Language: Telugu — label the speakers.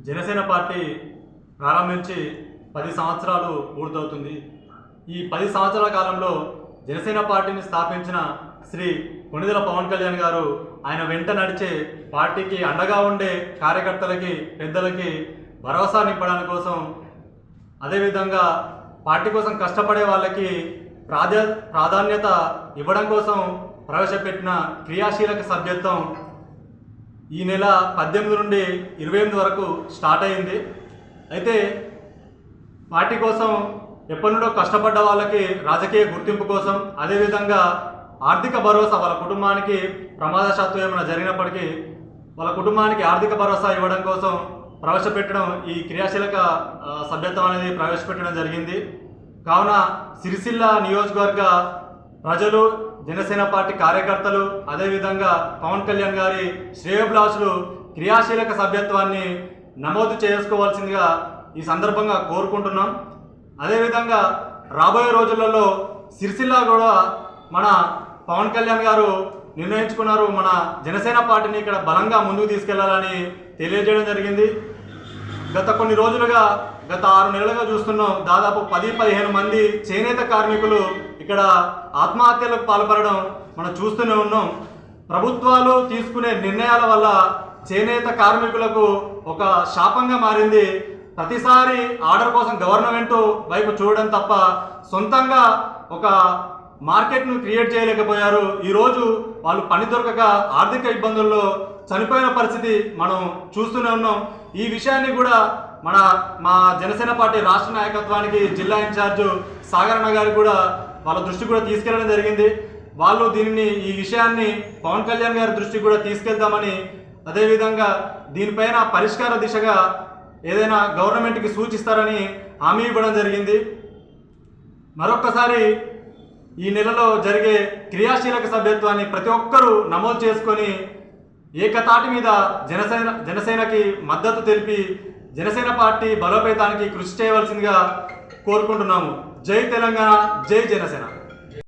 Speaker 1: జనసేన పార్టీ ప్రారంభించి 10 సంవత్సరాలు పూర్తవుతుంది. ఈ 10 సంవత్సరాల కాలంలో జనసేన పార్టీని స్థాపించిన శ్రీ కొణిదెల పవన్ కళ్యాణ్ గారు ఆయన వెంట నడిచే పార్టీకి అండగా ఉండే కార్యకర్తలకి పెద్దలకి భరోసా నింపడానికి కోసం, అదేవిధంగా పార్టీ కోసం కష్టపడే వాళ్ళకి ప్రాధాన్యత ఇవ్వడం కోసం ప్రవేశపెట్టిన క్రియాశీలక సభ్యత్వం ఈ నెల 18 నుండి 28 వరకు స్టార్ట్ అయింది. అయితే పార్టీ కోసం ఎప్పటి నుండో కష్టపడ్డ వాళ్ళకి రాజకీయ గుర్తింపు కోసం, అదేవిధంగా ఆర్థిక భరోసా, వాళ్ళ కుటుంబానికి ప్రమాదశాత్తు ఏమైనా జరిగినప్పటికీ వాళ్ళ కుటుంబానికి ఆర్థిక భరోసా ఇవ్వడం కోసం ప్రవేశపెట్టడం, ఈ క్రియాశీలక సభ్యత్వం అనేది ప్రవేశపెట్టడం జరిగింది. కావున సిరిసిల్ల నియోజకవర్గ ప్రజలు, జనసేన పార్టీ కార్యకర్తలు, అదేవిధంగా పవన్ కళ్యాణ్ గారి శ్రేయోభిలాషులు క్రియాశీలక సభ్యత్వాన్ని నమోదు చేసుకోవాల్సిందిగా ఈ సందర్భంగా కోరుకుంటున్నాం. అదేవిధంగా రాబోయే రోజులలో సిరిసిల్ల కూడా మన పవన్ కళ్యాణ్ గారు నిర్ణయించుకున్నారు, మన జనసేన పార్టీని ఇక్కడ బలంగా ముందుకు తీసుకెళ్లాలని తెలియజేయడం జరిగింది. గత కొన్ని రోజులుగా, గత 6 నెలలుగా చూస్తున్నాం, దాదాపు 10-15 మంది చేనేత కార్మికులు ఇక్కడ ఆత్మహత్యలకు పాల్పడడం మనం చూస్తూనే ఉన్నాం. ప్రభుత్వాలు తీసుకునే నిర్ణయాల వల్ల చేనేత కార్మికులకు ఒక శాపంగా మారింది. ప్రతిసారి ఆర్డర్ కోసం గవర్నమెంట్ వైపు చూడడం తప్ప సొంతంగా ఒక మార్కెట్ను క్రియేట్ చేయలేకపోయారు. ఈరోజు వాళ్ళు పని దొరకక ఆర్థిక ఇబ్బందుల్లో చనిపోయిన పరిస్థితి మనం చూస్తూనే ఉన్నాం. ఈ విషయాన్ని కూడా మా జనసేన పార్టీ రాష్ట్ర నాయకత్వానికి, జిల్లా ఇన్ఛార్జు సాగరన్న గారికి కూడా వాళ్ళ దృష్టికి కూడా తీసుకెళ్లడం జరిగింది. వాళ్ళు ఈ విషయాన్ని పవన్ కళ్యాణ్ గారి దృష్టికి కూడా తీసుకెళ్తామని, అదేవిధంగా దీనిపైన పరిష్కార దిశగా ఏదైనా గవర్నమెంట్కి సూచిస్తారని హామీ ఇవ్వడం జరిగింది. మరొక్కసారి ఈ నెలలో జరిగే క్రియాశీలక సభ్యత్వాన్ని ప్రతి ఒక్కరూ నమోదు చేసుకొని ఏకతాటి మీద జనసేనకి మద్దతు తెలిపి జనసేన పార్టీ బలోపేతానికి కృషి చేయవలసిందిగా కోరుకుంటున్నాము. జై తెలంగాణ, జై జనసేన.